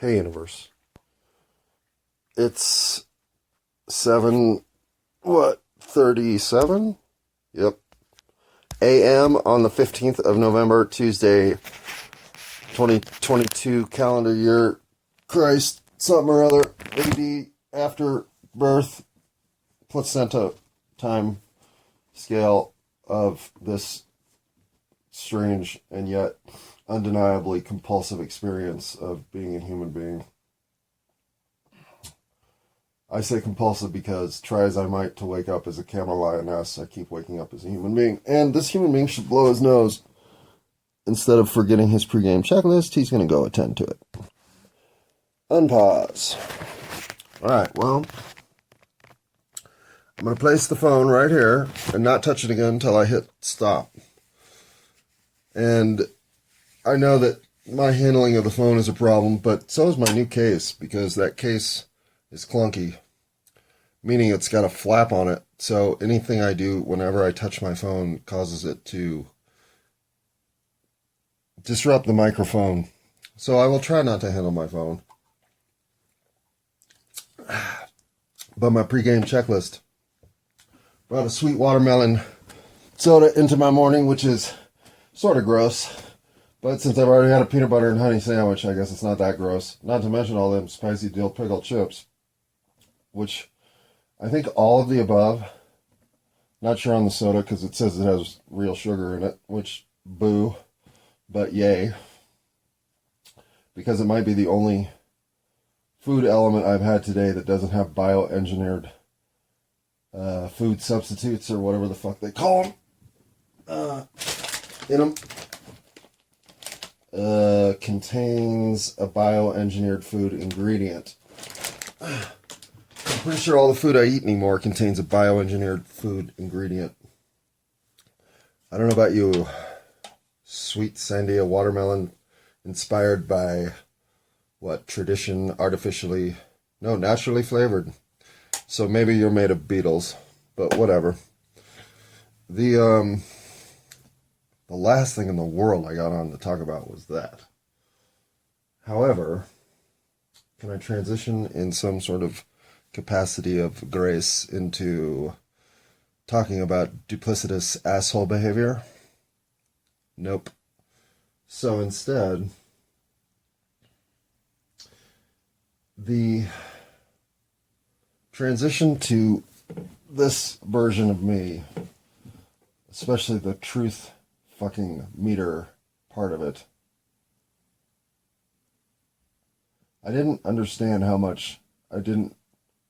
Hey universe. It's 7:37? Yep. AM on the 15th of November, Tuesday, 2022 calendar year. Christ, something or other. AD after birth placenta time scale of this strange and yet undeniably compulsive experience of being a human being. I say compulsive because, try as I might to wake up as a camel lioness, I keep waking up as a human being. And this human being should blow his nose. Instead of forgetting his pregame checklist, he's going to go attend to it. Unpause. Alright, well, I'm going to place the phone right here and not touch it again until I hit stop. And I know that my handling of the phone is a problem, but so is my new case, because that case is clunky, meaning it's got a flap on it, so anything I do whenever I touch my phone causes it to disrupt the microphone. So I will try not to handle my phone. But my pregame checklist brought a sweet watermelon soda into my morning, which is sort of gross. But since I've already had a peanut butter and honey sandwich, I guess it's not that gross. Not to mention all them spicy dill pickle chips, which I think all of the above. Not sure on the soda because it says it has real sugar in it, which boo, but yay. Because it might be the only food element I've had today that doesn't have bioengineered food substitutes or whatever the fuck they call them in them. Contains a bioengineered food ingredient. I'm pretty sure all the food I eat anymore contains a bioengineered food ingredient. I don't know about you. Sweet Sandia watermelon inspired by what? Tradition naturally flavored. So maybe you're made of beetles, but whatever. The last thing in the world I got on to talk about was that. However, can I transition in some sort of capacity of grace into talking about duplicitous asshole behavior? Nope. So instead, the transition to this version of me, especially the truth fucking meter part of it, I didn't understand how much I didn't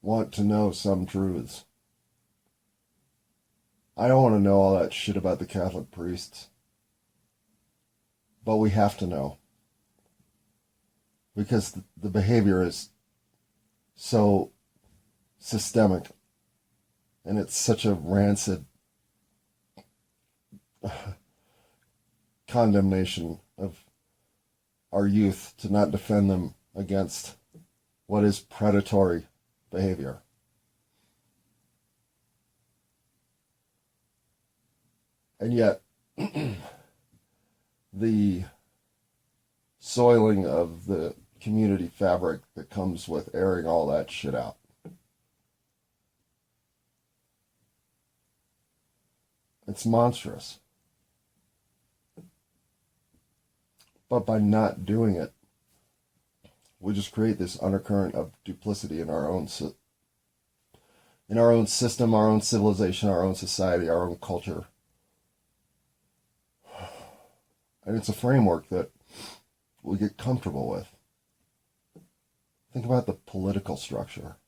want to know some truths. I don't want to know all that shit about the Catholic priests. But we have to know. Because the behavior is so systemic. And it's such a rancid condemnation of our youth to not defend them against what is predatory behavior. And yet, the soiling of the community fabric that comes with airing all that shit out. It's monstrous. But by not doing it, we just create this undercurrent of duplicity in our own system, our own civilization, our own society, our own culture. And it's a framework that we get comfortable with. Think about the political structure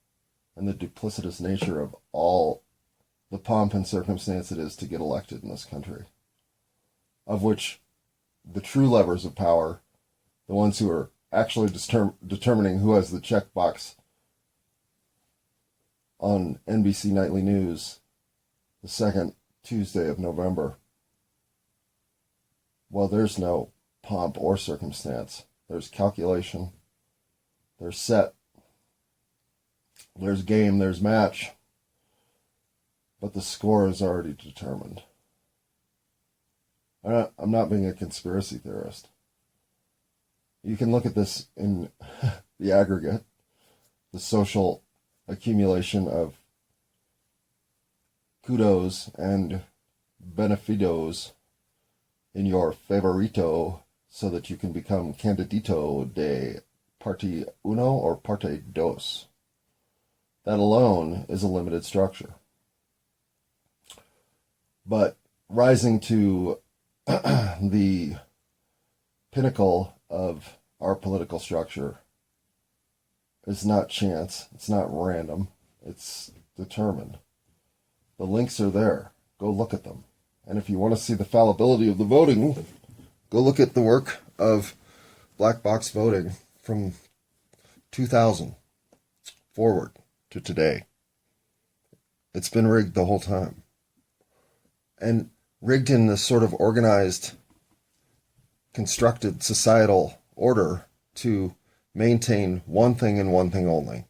and the duplicitous nature of all the pomp and circumstance it is to get elected in this country. Of which the true levers of power, the ones who are actually determining who has the checkbox on NBC Nightly News the second Tuesday of November, well, there's no pomp or circumstance. There's calculation. There's set. There's game. There's match. But the score is already determined. I'm not being a conspiracy theorist. You can look at this in the aggregate, the social accumulation of kudos and benefitos in your favorito so that you can become candidito de parte uno or parte dos. That alone is a limited structure. But rising to the pinnacle of our political structure is not chance, it's not random, it's determined. The links are there. Go look at them. And if you want to see the fallibility of the voting, go look at the work of black box voting from 2000 forward to today. It's been rigged the whole time. And rigged in this sort of organized, constructed societal order to maintain one thing and one thing only: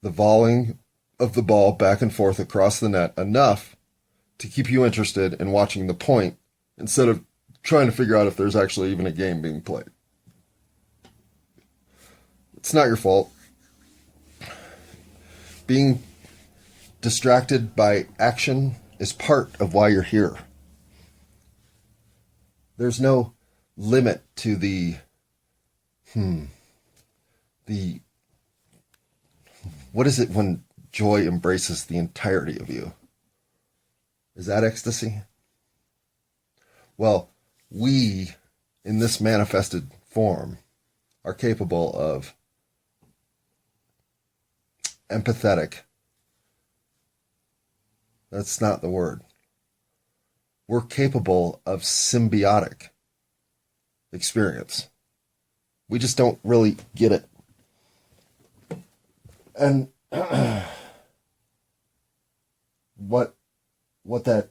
the volleying of the ball back and forth across the net enough to keep you interested in watching the point instead of trying to figure out if there's actually even a game being played. It's not your fault. Being distracted by action is part of why you're here. There's no limit to the what is it when joy embraces the entirety of you? Is that ecstasy? Well, we, in this manifested form, are capable of empathetic. That's not the word. We're capable of symbiotic experience. We just don't really get it. And what that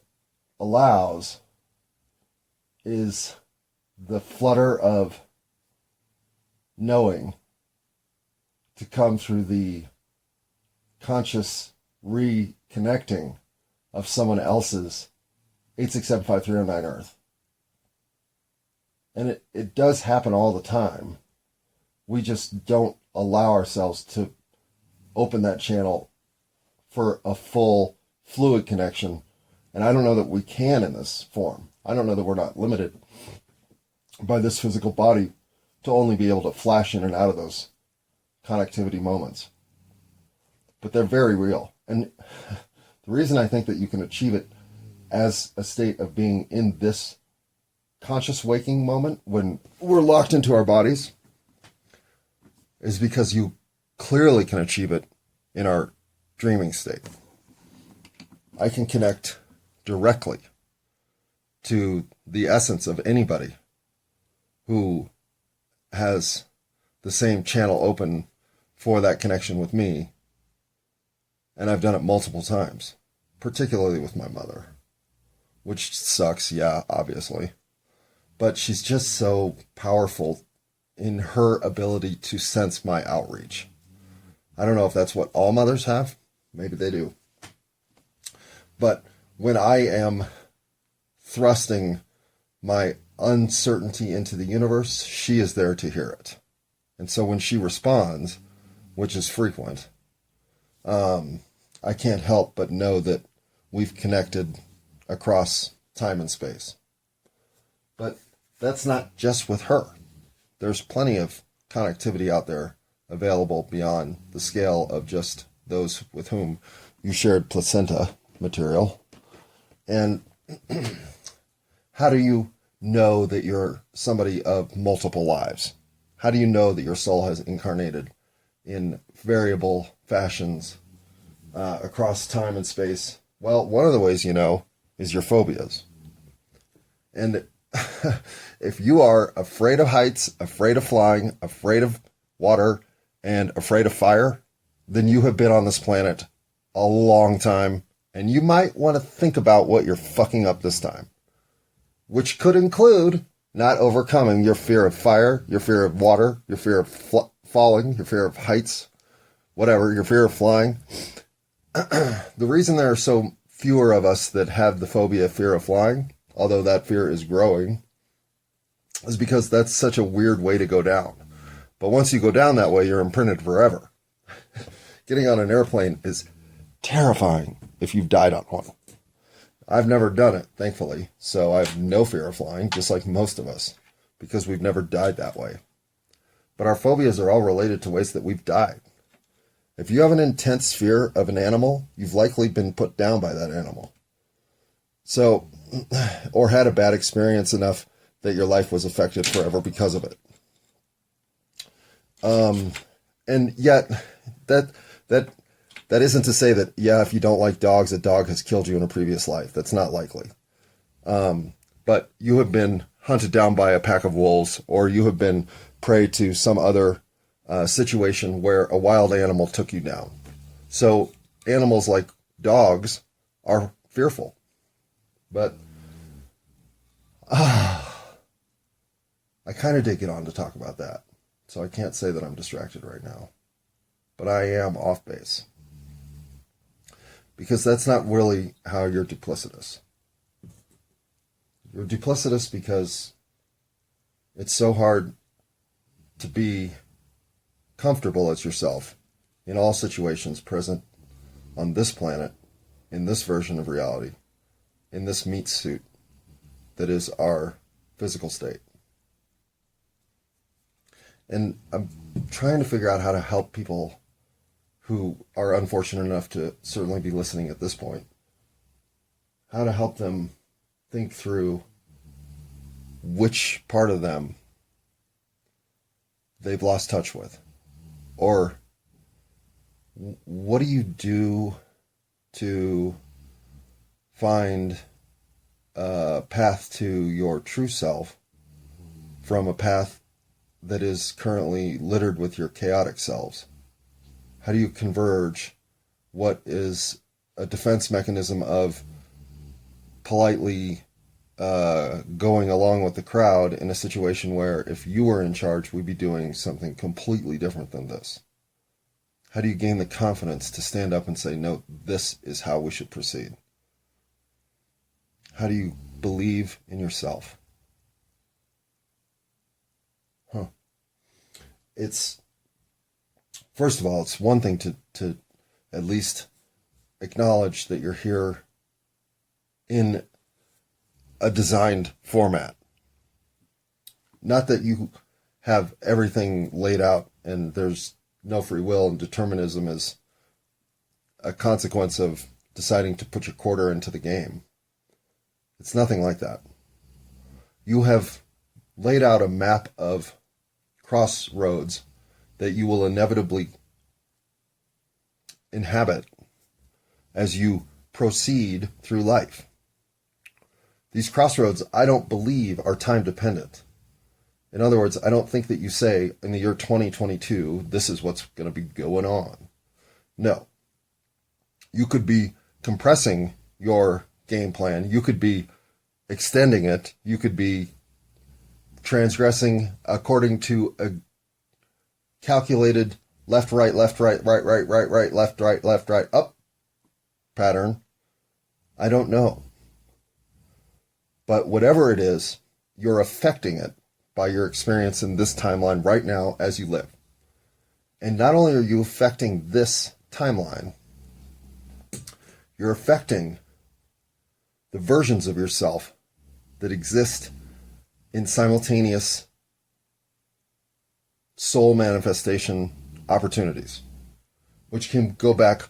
allows is the flutter of knowing to come through the conscious reconnecting of someone else's 8675309 Earth. And it does happen all the time. We just don't allow ourselves to open that channel for a full fluid connection. And I don't know that we can in this form. I don't know that we're not limited by this physical body to only be able to flash in and out of those connectivity moments. But they're very real. And the reason I think that you can achieve it as a state of being in this conscious waking moment when we're locked into our bodies is because you clearly can achieve it in our dreaming state. I can connect directly to the essence of anybody who has the same channel open for that connection with me. And I've done it multiple times, particularly with my mother, which sucks, yeah, obviously. But she's just so powerful in her ability to sense my outreach. I don't know if that's what all mothers have. Maybe they do. But when I am thrusting my uncertainty into the universe, she is there to hear it. And so when she responds, which is frequent, I can't help but know that we've connected across time and space. But that's not just with her. There's plenty of connectivity out there available beyond the scale of just those with whom you shared placenta material. And how do you know that you're somebody of multiple lives? How do you know that your soul has incarnated in variable fashions across time and space? Well, one of the ways you know is your phobias. And if you are afraid of heights, afraid of flying, afraid of water, and afraid of fire, then you have been on this planet a long time, and you might want to think about what you're fucking up this time, which could include not overcoming your fear of fire, your fear of water, your fear of falling, your fear of heights, whatever, your fear of flying. The reason there are so fewer of us that have the phobia, fear of flying, although that fear is growing, is because that's such a weird way to go down. But once you go down that way, you're imprinted forever. Getting on an airplane is terrifying if you've died on one. I've never done it, thankfully, so I have no fear of flying, just like most of us, because we've never died that way. But our phobias are all related to ways that we've died. If you have an intense fear of an animal, you've likely been put down by that animal. So, or had a bad experience enough that your life was affected forever because of it. And yet, that isn't to say that, yeah, if you don't like dogs, a dog has killed you in a previous life. That's not likely. But you have been hunted down by a pack of wolves, or you have been prey to some other situation where a wild animal took you down. So animals like dogs are fearful. But I kind of did get on to talk about that. So I can't say that I'm distracted right now. But I am off base. Because that's not really how you're duplicitous. You're duplicitous because it's so hard to be comfortable as yourself in all situations present on this planet, in this version of reality, in this meat suit that is our physical state. And I'm trying to figure out how to help people who are unfortunate enough to certainly be listening at this point, how to help them think through which part of them they've lost touch with. Or what do you do to find a path to your true self from a path that is currently littered with your chaotic selves? How do you converge what is a defense mechanism of politely going along with the crowd in a situation where if you were in charge, we'd be doing something completely different than this? How do you gain the confidence to stand up and say, no, this is how we should proceed? How do you believe in yourself? It's, first of all, it's one thing to at least acknowledge that you're here in a designed format. Not that you have everything laid out and there's no free will and determinism is a consequence of deciding to put your quarter into the game. It's nothing like that. You have laid out a map of crossroads that you will inevitably inhabit as you proceed through life. These crossroads, I don't believe, are time dependent. In other words, I don't think that you say, in the year 2022, this is what's going to be going on. No. You could be compressing your game plan. You could be extending it. You could be transgressing according to a calculated left, right, left, right, right, right, right, right, left, right, up pattern. I don't know. But whatever it is, you're affecting it by your experience in this timeline right now as you live. And not only are you affecting this timeline, you're affecting the versions of yourself that exist in simultaneous soul manifestation opportunities, which can go back,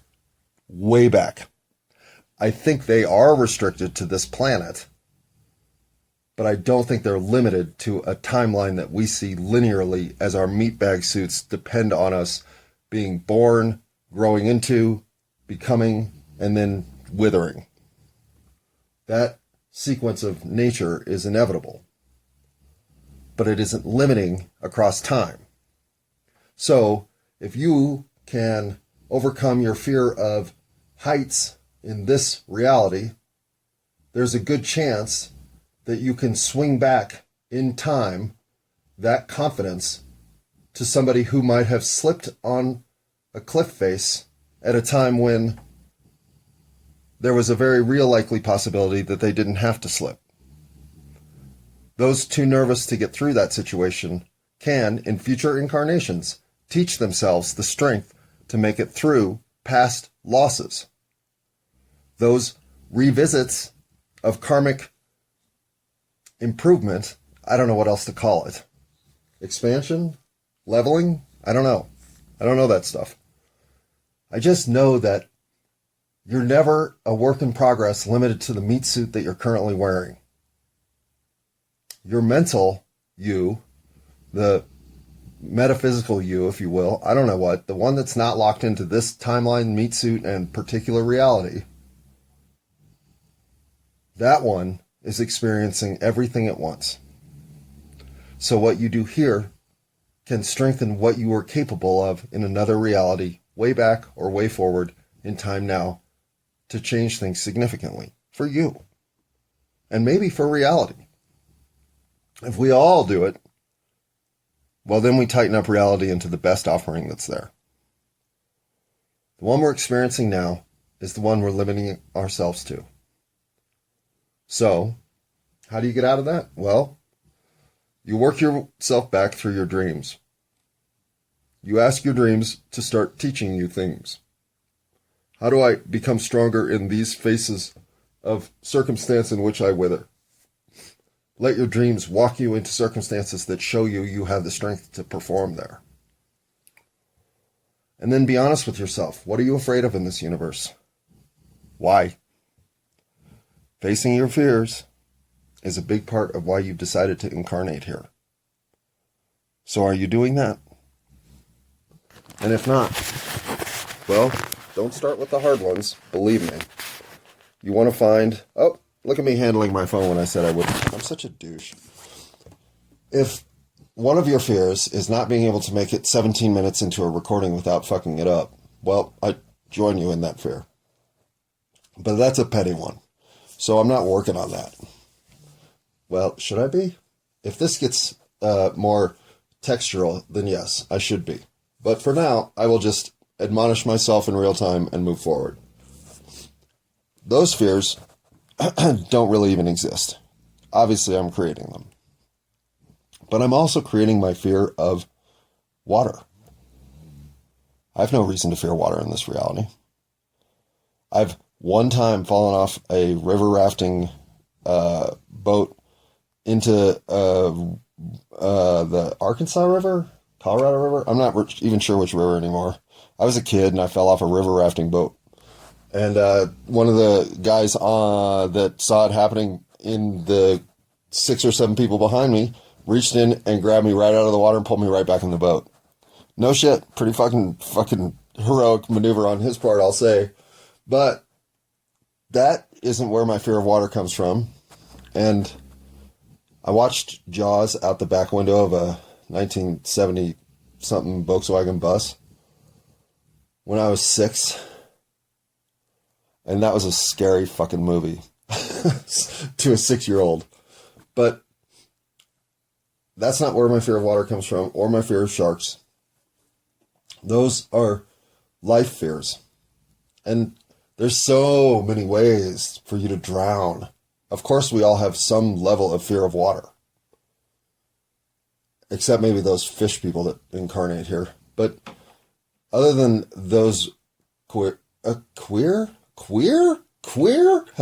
way back. I think they are restricted to this planet, but I don't think they're limited to a timeline that we see linearly as our meatbag suits depend on us being born, growing into, becoming, and then withering. That sequence of nature is inevitable, but it isn't limiting across time. So if you can overcome your fear of heights in this reality, there's a good chance that you can swing back in time that confidence to somebody who might have slipped on a cliff face at a time when there was a very real likely possibility that they didn't have to slip. Those too nervous to get through that situation can, in future incarnations, teach themselves the strength to make it through past losses. Those revisits of karmic improvement, I don't know what else to call it. Expansion? Leveling? I don't know. I don't know that stuff. I just know that you're never a work in progress limited to the meat suit that you're currently wearing. Your mental you, the metaphysical you, if you will, I don't know what, the one that's not locked into this timeline, meat suit, and particular reality, that one is experiencing everything at once. So what you do here can strengthen what you were capable of in another reality, way back or way forward in time now, to change things significantly for you. And maybe for reality. If we all do it, well, then we tighten up reality into the best offering that's there. The one we're experiencing now is the one we're limiting ourselves to. So, how do you get out of that? Well, you work yourself back through your dreams. You ask your dreams to start teaching you things. How do I become stronger in these phases of circumstance in which I wither? Let your dreams walk you into circumstances that show you you have the strength to perform there. And then be honest with yourself. What are you afraid of in this universe? Why? Facing your fears is a big part of why you've decided to incarnate here. So are you doing that? And if not, well, don't start with the hard ones. Believe me. You want to find... Oh, look at me handling my phone when I said I wouldn't. I'm such a douche. If one of your fears is not being able to make it 17 minutes into a recording without fucking it up, well, I join you in that fear. But that's a petty one. So I'm not working on that. Well, should I be? If this gets more textural, then yes, I should be. But for now, I will just admonish myself in real time and move forward. Those fears don't really even exist. Obviously, I'm creating them. But I'm also creating my fear of water. I have no reason to fear water in this reality. I've one time fallen off a river rafting boat into the Arkansas River? Colorado River? I'm not even sure which river anymore. I was a kid and I fell off a river rafting boat. And one of the guys that saw it happening in the 6 or 7 people behind me reached in and grabbed me right out of the water and pulled me right back in the boat. No shit. Pretty fucking heroic maneuver on his part, I'll say. But that isn't where my fear of water comes from. And I watched Jaws out the back window of a 1970-something Volkswagen bus when I was 6. And that was a scary fucking movie to a 6-year-old. But that's not where my fear of water comes from, or my fear of sharks. Those are life fears. And there's so many ways for you to drown. Of course, we all have some level of fear of water. Except maybe those fish people that incarnate here. But other than those queer? Have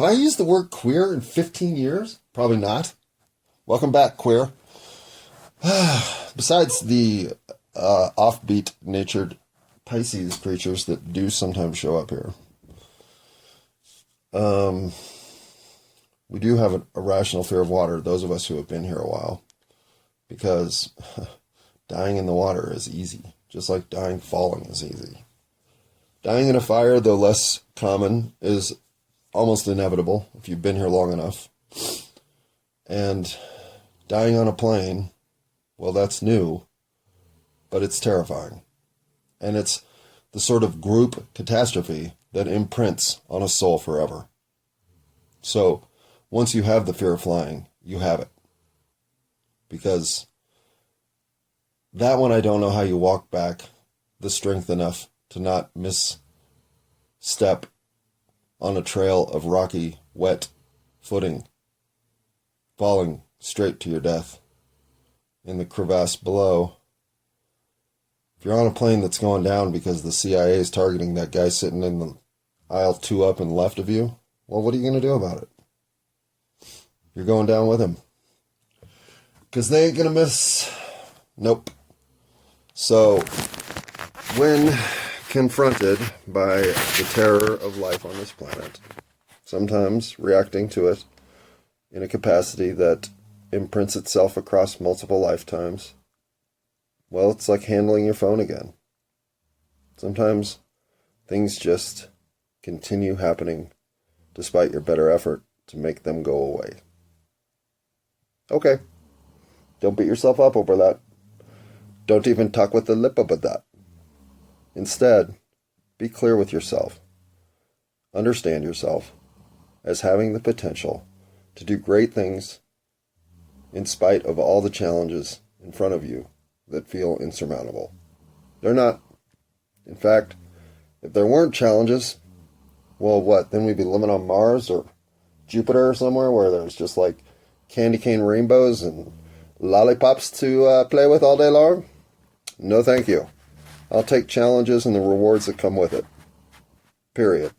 I used the word queer in 15 years? Probably not. Welcome back, queer. Besides the offbeat-natured Pisces creatures that do sometimes show up here. We do have a irrational fear of water, those of us who have been here a while. Because dying in the water is easy. Just like dying falling is easy. Dying in a fire, though less common, is almost inevitable if you've been here long enough. And dying on a plane, well, that's new, but it's terrifying. And it's the sort of group catastrophe that imprints on a soul forever. So, once you have the fear of flying, you have it. Because that one, I don't know how you walk back the strength enough to not misstep on a trail of rocky, wet footing, falling straight to your death. in the crevasse below. If you're on a plane that's going down because the CIA is targeting that guy sitting in the aisle 2 up and left of you, well, what are you going to do about it? You're going down with him. Because they ain't going to miss. Nope. So, when confronted by the terror of life on this planet, sometimes reacting to it in a capacity that imprints itself across multiple lifetimes, well, it's like handling your phone again. Sometimes things just continue happening despite your better effort to make them go away. Okay. Don't beat yourself up over that. Don't even talk with the lip about that. Instead, be clear with yourself. Understand yourself as having the potential to do great things in spite of all the challenges in front of you that feel insurmountable. They're not. In fact, if there weren't challenges, well, what? Then we'd be living on Mars or Jupiter or somewhere where there's just like candy cane rainbows and lollipops to play with all day long? No, thank you. I'll take challenges and the rewards that come with it. Period.